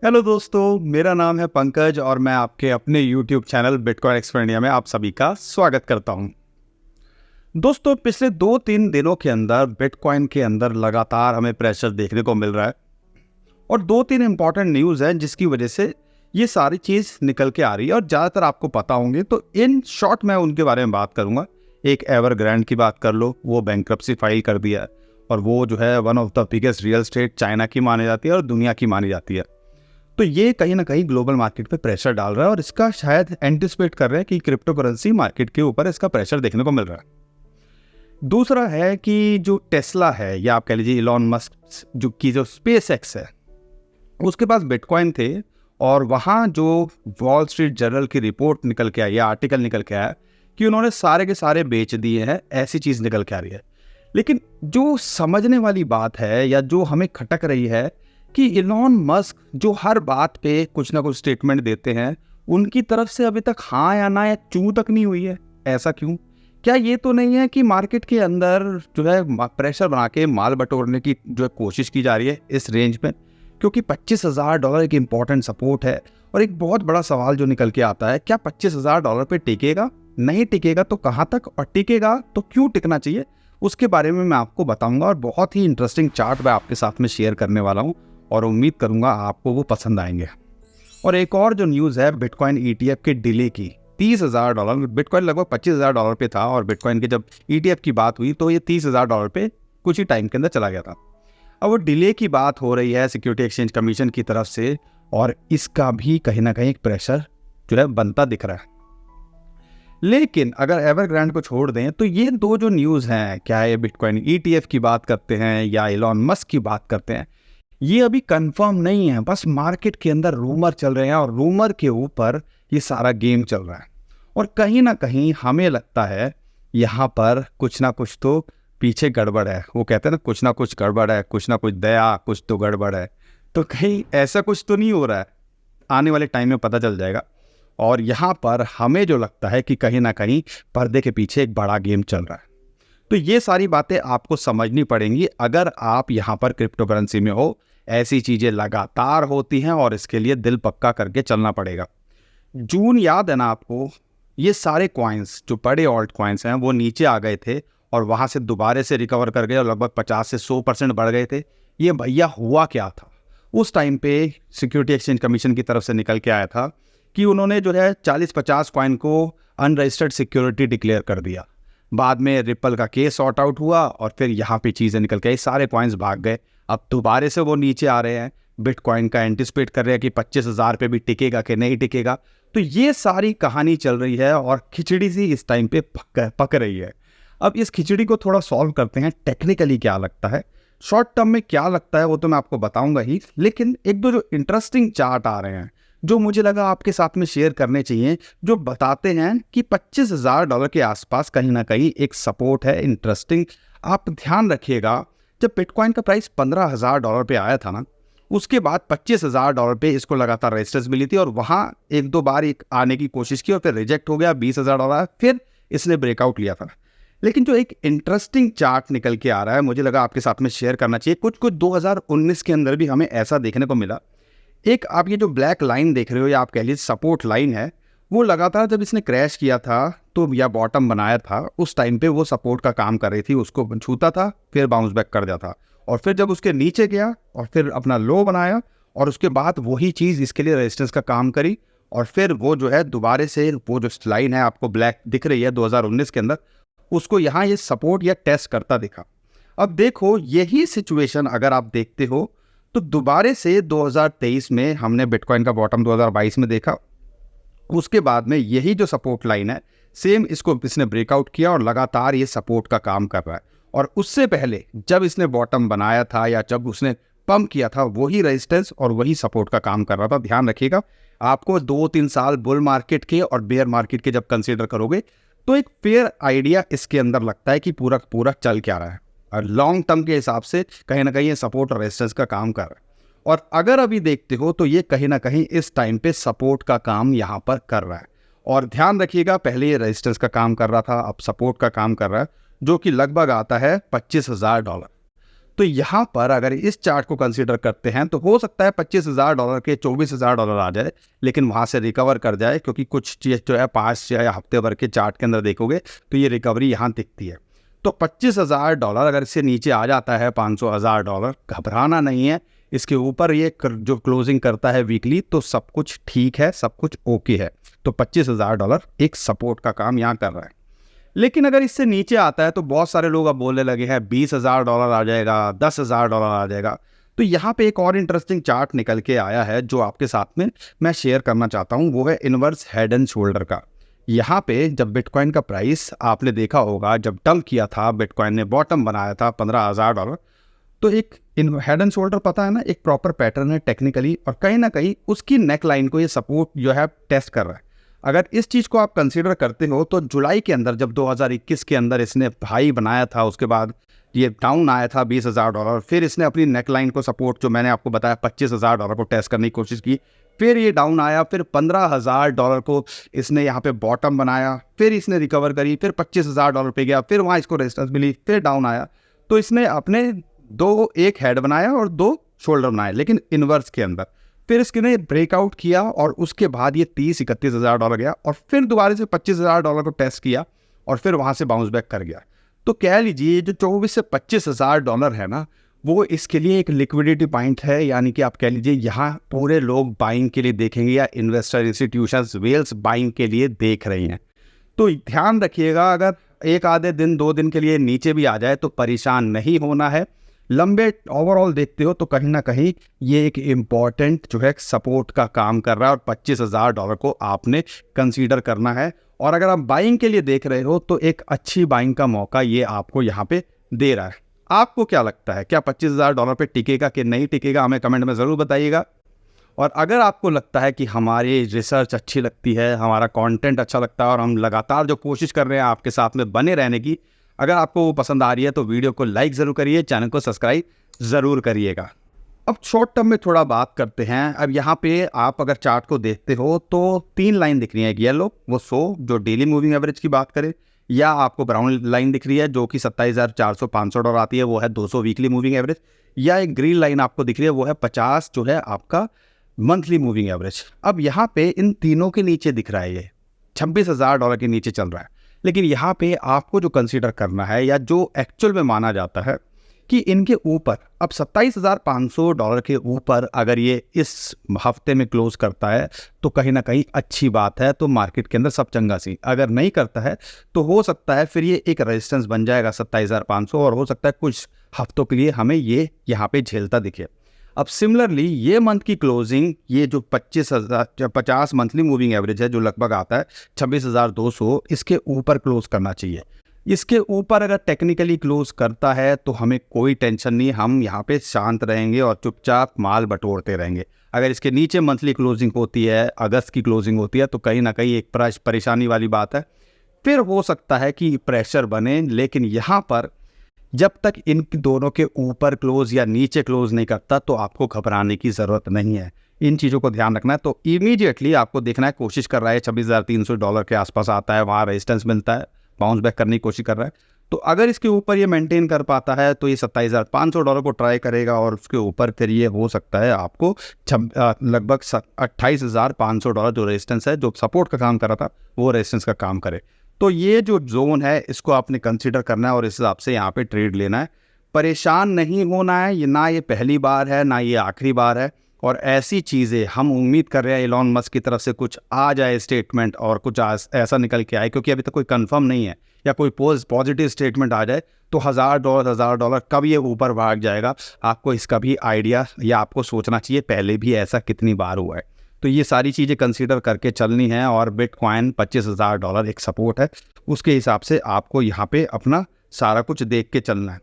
Hello दोस्तों, मेरा नाम है पंकज और मैं आपके अपने YouTube channel bitcoin expert India में आप सभी का स्वागत करता हूं। दोस्तों, पिछले 2-3 दिनों के अंदर बिटकॉइन के अंदर लगातार हमें प्रेशर देखने को मिल रहा है और 2-3 इंपॉर्टेंट न्यूज़ हैं जिसकी वजह से ये सारी चीज़ निकल के आ रही है और ज़्यादातर आपको पता होंगे, तो इन शॉर्ट मैं उनके बारे में बात करूँगा। एक एवरग्रांड की बात कर लो, वो बैंक्रप्सी फाइल कर दिया है और वो जो है one of the biggest real estate China की मानी जाती है और दुनिया की मानी जाती है। तो ये कहीं ना कहीं ग्लोबल मार्केट पे प्रेशर डाल रहा है और इसका शायद एंटिसिपेट कर रहे हैं कि क्रिप्टो करेंसी मार्केट के ऊपर इसका प्रेशर देखने को मिल रहा है। दूसरा है कि जो टेस्ला है या आप कह लीजिए इलॉन मस्क जो स्पेस एक्स है, उसके पास बिटकॉइन थे और वहाँ जो वॉल स्ट्रीट जर्नल की रिपोर्ट निकल के आई या आर्टिकल निकल के आया कि उन्होंने सारे के सारे बेच दिए हैं, ऐसी चीज़ निकल के आ रही है। लेकिन जो समझने वाली बात है या जो हमें खटक रही है कि इलॉन मस्क जो हर बात पे कुछ ना कुछ स्टेटमेंट देते हैं, उनकी तरफ से अभी तक हाँ या ना या चू तक नहीं हुई है। ऐसा क्यों? क्या ये तो नहीं है कि मार्केट के अंदर जो है प्रेशर बना के माल बटोरने की जो है कोशिश की जा रही है इस रेंज में? क्योंकि $25,000 एक इम्पॉर्टेंट सपोर्ट है और एक बहुत बड़ा सवाल जो निकल के आता है, क्या $25,000 पे टिकेगा? नहीं टिकेगा तो कहाँ तक, और टिकेगा तो क्यों टिकना चाहिए? उसके बारे में मैं आपको बताऊंगा और बहुत ही इंटरेस्टिंग चार्ट मैं आपके साथ में शेयर करने वाला हूँ और उम्मीद करूंगा आपको वो पसंद आएंगे। और एक और जो न्यूज़ है बिटकॉइन ETF के डिले की, $30,000, बिटकॉइन लगभग $25,000 पे था और बिटकॉइन की जब ETF की बात हुई तो ये $30,000 पे कुछ ही टाइम के अंदर चला गया था। अब वो डिले की बात हो रही है सिक्योरिटी एक्सचेंज कमीशन की तरफ से और इसका भी कहीं ना कहीं एक प्रेशर जो है बनता दिख रहा है। लेकिन अगर एवरग्रांड को छोड़ दें तो ये दो जो न्यूज़ हैं, क्या ये बिटकॉइन ETF की बात करते हैं या इलॉन मस्क की बात करते हैं, ये अभी कंफर्म नहीं है। बस मार्केट के अंदर रूमर चल रहे हैं और रूमर के ऊपर ये सारा गेम चल रहा है और कहीं ना कहीं हमें लगता है यहाँ पर कुछ ना कुछ तो पीछे गड़बड़ है। वो कहते हैं ना, कुछ ना कुछ गड़बड़ है, कुछ ना कुछ दया, कुछ तो गड़बड़ है। तो कहीं ऐसा कुछ तो नहीं हो रहा है, आने वाले टाइम में पता चल जाएगा। और यहाँ पर हमें जो लगता है कि कहीं ना कहीं पर्दे के पीछे एक बड़ा गेम चल रहा है। तो ये सारी बातें आपको समझनी पड़ेंगी अगर आप यहाँ पर क्रिप्टो करेंसी में हो। ऐसी चीज़ें लगातार होती हैं और इसके लिए दिल पक्का करके चलना पड़ेगा। जून याद है ना आपको, ये सारे कॉइन्स जो बड़े ऑल्ट कॉइन्स हैं वो नीचे आ गए थे और वहाँ से दोबारे से रिकवर कर गए और लगभग 50 से 100% बढ़ गए थे। ये भैया हुआ क्या था? उस टाइम पे सिक्योरिटी एक्सचेंज कमीशन की तरफ से निकल के आया था कि उन्होंने जो है 40-50 कॉइन को अनरजिस्टर्ड सिक्योरिटी डिक्लेयर कर दिया। बाद में रिपल का केस सॉर्ट आउट हुआ और फिर यहाँ पे चीज़ें निकल के आई, सारे कॉइन्स भाग गए। अब दोबारे से वो नीचे आ रहे हैं, बिटकॉइन का एंटिसिपेट कर रहे हैं कि 25,000 पे भी टिकेगा कि नहीं टिकेगा। तो ये सारी कहानी चल रही है और खिचड़ी सी इस टाइम पे पक रही है। अब इस खिचड़ी को थोड़ा सॉल्व करते हैं, टेक्निकली क्या लगता है, शॉर्ट टर्म में क्या लगता है वो तो मैं आपको बताऊंगा ही। लेकिन एक दो जो इंटरेस्टिंग चार्ट आ रहे हैं जो मुझे लगा आपके साथ में शेयर करने चाहिए, जो बताते हैं कि $25,000 के आसपास कहीं ना कहीं एक सपोर्ट है इंटरेस्टिंग। आप ध्यान रखिएगा, जब बिटकॉइन का प्राइस $15,000 पे आया था ना, उसके बाद $25,000 पे इसको लगातार रेजिस्टेंस मिली थी और वहाँ एक दो बार आने की कोशिश की और फिर रिजेक्ट हो गया $20,000, फिर इसने ब्रेकआउट लिया था। लेकिन जो एक इंटरेस्टिंग चार्ट निकल के आ रहा है, मुझे लगा आपके साथ में शेयर करना चाहिए। कुछ 2019 के अंदर भी हमें ऐसा देखने को मिला। एक आप ये जो ब्लैक लाइन देख रहे हो या आप कह लीजिए सपोर्ट लाइन है, वो लगातार जब इसने क्रैश किया था तो या बॉटम बनाया था, उस टाइम पे वो सपोर्ट का काम कर रही थी, उसको छूता था फिर बाउंस बैक कर जाता और फिर जब उसके नीचे गया और फिर अपना लो बनाया और उसके बाद वही चीज़ इसके लिए रेजिस्टेंस का काम करी और फिर वो जो है दोबारे से वो जो लाइन है आपको ब्लैक दिख रही है 2019 के अंदर, उसको यहाँ ये सपोर्ट या टेस्ट करता दिखा। अब देखो, यही सिचुएशन अगर आप देखते हो तो दोबारे से 2023 में हमने बिटकॉइन का बॉटम 2022 में देखा। उसके बाद में यही जो सपोर्ट लाइन है सेम इसको इसने ब्रेकआउट किया और लगातार ये सपोर्ट का काम कर रहा है। और उससे पहले जब इसने बॉटम बनाया था या जब उसने पंप किया था, वही रेजिस्टेंस और वही सपोर्ट का काम कर रहा था। ध्यान रखिएगा, आपको 2-3 साल बुल मार्केट के और बेयर मार्केट के जब कंसीडर करोगे तो एक फेयर आइडिया इसके अंदर लगता है कि पूरा पूरा चल क्या रहा है और लॉन्ग टर्म के हिसाब से कहीं ना कहीं ये सपोर्ट और रेजिस्टेंस का काम कर रहा है। और अगर अभी देखते हो तो ये कहीं ना कहीं इस टाइम पे सपोर्ट का काम यहाँ पर कर रहा है। और ध्यान रखिएगा, पहले ये रेजिस्टेंस का काम कर रहा था, अब सपोर्ट का काम कर रहा है, जो कि लगभग आता है $25,000। तो यहाँ पर अगर इस चार्ट को कंसीडर करते हैं तो हो सकता है $25,000 के $24,000 आ जाए, लेकिन वहाँ से रिकवर कर जाए, क्योंकि कुछ चीज़ जो है 5 या हफ्ते भर के चार्ट के अंदर देखोगे तो ये रिकवरी यहाँ दिखती है। तो $25,000 अगर इससे नीचे आ जाता है $500,000, घबराना नहीं है। इसके ऊपर ये जो क्लोजिंग करता है वीकली तो सब कुछ ठीक है, सब कुछ ओके है। तो $25,000 एक सपोर्ट का काम यहाँ कर रहा है। लेकिन अगर इससे नीचे आता है तो बहुत सारे लोग अब बोलने लगे हैं $20,000 आ जाएगा, $10,000 आ जाएगा। तो यहाँ पे एक और इंटरेस्टिंग चार्ट निकल के आया है जो आपके साथ में मैं शेयर करना चाहता हूँ, वो है इनवर्स हेड एंड शोल्डर का। यहाँ पे जब बिटकॉइन का प्राइस आपने देखा होगा, जब डंप किया था, बिटकॉइन ने बॉटम बनाया था $15,000, तो एक हेड एंड शोल्डर पता है ना, एक प्रॉपर पैटर्न है टेक्निकली, और कहीं ना कहीं उसकी नेक लाइन को ये सपोर्ट जो है टेस्ट कर रहा है। अगर इस चीज़ को आप कंसीडर करते हो तो जुलाई के अंदर जब 2021 के अंदर इसने हाई बनाया था, उसके बाद ये डाउन आया था $20,000, फिर इसने अपनी नेक लाइन को सपोर्ट जो मैंने आपको बताया $25,000 को टेस्ट करने की कोशिश की, फिर ये डाउन आया, फिर $15,000 को इसने यहाँ पे बॉटम बनाया, फिर इसने रिकवर करी, फिर $25,000 पे गया, फिर वहाँ इसको रेजिस्टेंस मिली, फिर डाउन आया। तो इसने अपने एक हेड बनाया और 2 शोल्डर बनाए, लेकिन इनवर्स के अंदर। फिर इसने ब्रेकआउट किया और उसके बाद ये $30,000-31,000 गया, और फिर दोबारा से $25,000 को टेस्ट किया और फिर वहाँ से बाउंस बैक कर गया। तो कह लीजिए जो $24,000 से $25,000 है ना, वो इसके लिए एक लिक्विडिटी पॉइंट है। यानी कि आप कह लीजिए यहाँ पूरे लोग बाइंग के लिए देखेंगे, या इन्वेस्टर इंस्टीट्यूशंस वेल्स बाइंग के लिए देख रही हैं। तो ध्यान रखिएगा, अगर एक आधे दिन 2 दिन के लिए नीचे भी आ जाए तो परेशान नहीं होना है। लंबे ओवरऑल देखते हो तो कहीं ना कहीं ये एक इम्पॉर्टेंट जो है सपोर्ट का काम कर रहा है, और $25,000 को आपने कंसीडर करना है। और अगर आप बाइंग के लिए देख रहे हो तो एक अच्छी बाइंग का मौका ये आपको यहाँ पे दे रहा है। आपको क्या लगता है, क्या $25,000 पे टिकेगा कि नहीं टिकेगा? हमें कमेंट में ज़रूर बताइएगा। और अगर आपको लगता है कि हमारी रिसर्च अच्छी लगती है, हमारा कंटेंट अच्छा लगता है, और हम लगातार जो कोशिश कर रहे हैं आपके साथ में बने रहने की, अगर आपको वो पसंद आ रही है तो वीडियो को लाइक ज़रूर करिए, चैनल को सब्सक्राइब ज़रूर करिएगा। अब शॉर्ट टर्म में थोड़ा बात करते हैं। अब यहाँ पे आप अगर चार्ट को देखते हो तो 3 लाइन दिख रही है, एक येलो वो 100 जो डेली मूविंग एवरेज की बात करें, या आपको ब्राउन लाइन दिख रही है जो कि $27,400-500 आती है, वो है 200 वीकली मूविंग एवरेज, या एक ग्रीन लाइन आपको दिख रही है वो है 50 जो है आपका मंथली मूविंग एवरेज। अब यहाँ पे इन तीनों के नीचे दिख रहा है, ये $26,000 के नीचे चल रहा है। लेकिन यहाँ पे आपको जो कंसीडर करना है, या जो एक्चुअल में माना जाता है कि इनके ऊपर अब $27,500 के ऊपर अगर ये इस हफ्ते में क्लोज करता है तो कहीं ना कहीं अच्छी बात है, तो मार्केट के अंदर सब चंगा सी। अगर नहीं करता है तो हो सकता है फिर ये एक रेजिस्टेंस बन जाएगा 27,500, और हो सकता है कुछ हफ्तों के लिए हमें ये यहाँ पे झेलता दिखे। अब सिमिलरली ये मंथ की क्लोजिंग, ये जो 50 मंथली मूविंग एवरेज है जो लगभग आता है 26,200, इसके ऊपर क्लोज करना चाहिए। इसके ऊपर अगर टेक्निकली क्लोज करता है तो हमें कोई टेंशन नहीं, हम यहाँ पे शांत रहेंगे और चुपचाप माल बटोरते रहेंगे। अगर इसके नीचे मंथली क्लोजिंग होती है, अगस्त की क्लोजिंग होती है, तो कहीं ना कहीं एक परेशानी वाली बात है, फिर हो सकता है कि प्रेशर बने। लेकिन यहाँ पर जब तक इन दोनों के ऊपर क्लोज या नीचे क्लोज नहीं करता तो आपको घबराने की ज़रूरत नहीं है। इन चीज़ों को ध्यान रखना है। तो इमीडिएटली आपको देखना है, कोशिश कर रहा है $26,300 के आसपास आता है, वहाँ रेजिस्टेंस मिलता है, बाउंस बैक करने की कोशिश कर रहा है। तो अगर इसके ऊपर ये मेंटेन कर पाता है तो ये $27,500 को ट्राई करेगा, और उसके ऊपर फिर ये हो सकता है आपको लगभग $28,500 जो रेजिस्टेंस है, जो सपोर्ट का काम कर रहा था, वो रेजिस्टेंस का काम करे। तो ये जो जोन है इसको आपने कंसीडर करना है और इस हिसाब से यहाँ पे ट्रेड लेना है। परेशान नहीं होना है, ये ना ये पहली बार है ना ये आखिरी बार है। और ऐसी चीज़ें हम उम्मीद कर रहे हैं एलॉन मस्क की तरफ से कुछ आ जाए स्टेटमेंट, और कुछ ऐसा निकल के आए, क्योंकि अभी तक कोई कंफर्म नहीं है, या कोई पॉजिटिव स्टेटमेंट आ जाए तो $1,000 कब ये ऊपर भाग जाएगा, आपको इसका भी आइडिया या आपको सोचना चाहिए पहले भी ऐसा कितनी बार हुआ है। तो ये सारी चीज़ें कंसीडर करके चलनी है, और बिटकॉइन $25,000 एक सपोर्ट है, उसके हिसाब से आपको यहाँ पे अपना सारा कुछ देख के चलना है।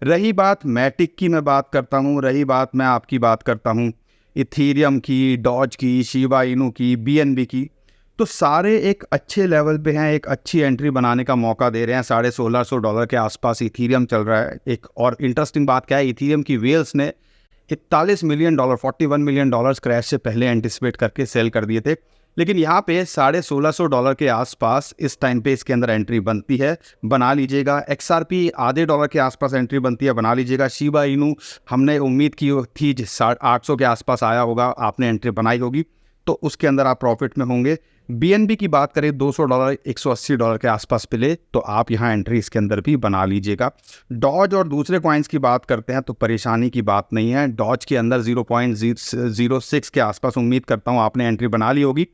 रही बात मैटिक की, मैं बात करता हूँ, रही बात मैं आपकी बात करता हूँ इथीरियम की, डॉज की, शिबा इनू की, BNB की, तो सारे एक अच्छे लेवल पे हैं, एक अच्छी एंट्री बनाने का मौका दे रहे हैं। $1,650 के आसपास इथीरियम चल रहा है। एक और इंटरेस्टिंग बात क्या है, इथीरियम की वेल्स ने $41 मिलियन $41 मिलियन क्रैश से पहले एंटिसिपेट करके सेल कर दिए थे, लेकिन यहाँ पे $1650 के आसपास इस टाइम पे इसके अंदर एंट्री बनती है, बना लीजिएगा। XRP आधे डॉलर के आसपास एंट्री बनती है, बना लीजिएगा। शिबा इनू हमने उम्मीद की थी 800 के आसपास आया होगा, आपने एंट्री बनाई होगी, तो उसके अंदर आप प्रॉफिट में होंगे। BNB की बात करें $200 $180 के आसपास मिले तो आप यहाँ एंट्री इसके अंदर भी बना लीजिएगा। डॉज और दूसरे कॉइन्स की बात करते हैं तो परेशानी की बात नहीं है। डॉज के अंदर 0.06 के आसपास उम्मीद करता हूँ आपने एंट्री बना ली होगी,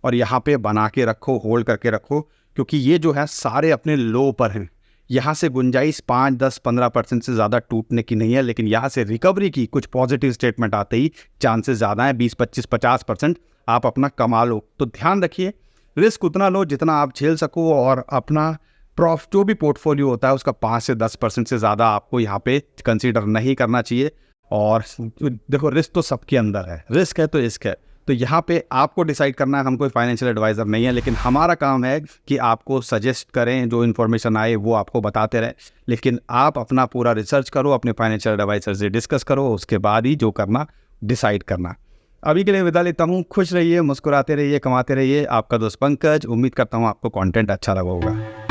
और यहाँ पे बना के रखो, होल्ड करके रखो, क्योंकि ये जो है सारे अपने लो पर हैं। यहाँ से गुंजाइश 5, 10, 15% से ज़्यादा टूटने की नहीं है, लेकिन यहाँ से रिकवरी की कुछ पॉजिटिव स्टेटमेंट आते ही चांसेस ज़्यादा हैं। 20, 25, 50% आप अपना कमा लो। तो ध्यान रखिए, रिस्क उतना लो जितना आप झेल सको, और अपना जो भी पोर्टफोलियो होता है उसका 5 से 10% से ज़्यादा आपको यहाँ पे कंसीडर नहीं करना चाहिए। और देखो, रिस्क तो सबके अंदर है, रिस्क है तो रिस्क है, तो यहाँ पे आपको डिसाइड करना है। हम कोई फाइनेंशियल एडवाइज़र नहीं है, लेकिन हमारा काम है कि आपको सजेस्ट करें, जो इन्फॉर्मेशन आए वो आपको बताते रहें, लेकिन आप अपना पूरा रिसर्च करो, अपने फाइनेंशियल एडवाइज़र से डिस्कस करो, उसके बाद ही जो करना डिसाइड करना। अभी के लिए विदा लेता हूँ। खुश रहिए, मुस्कुराते रहिए, कमाते रहिए। आपका दोस्त पंकज। उम्मीद करता हूँ आपको कंटेंट अच्छा लगा होगा।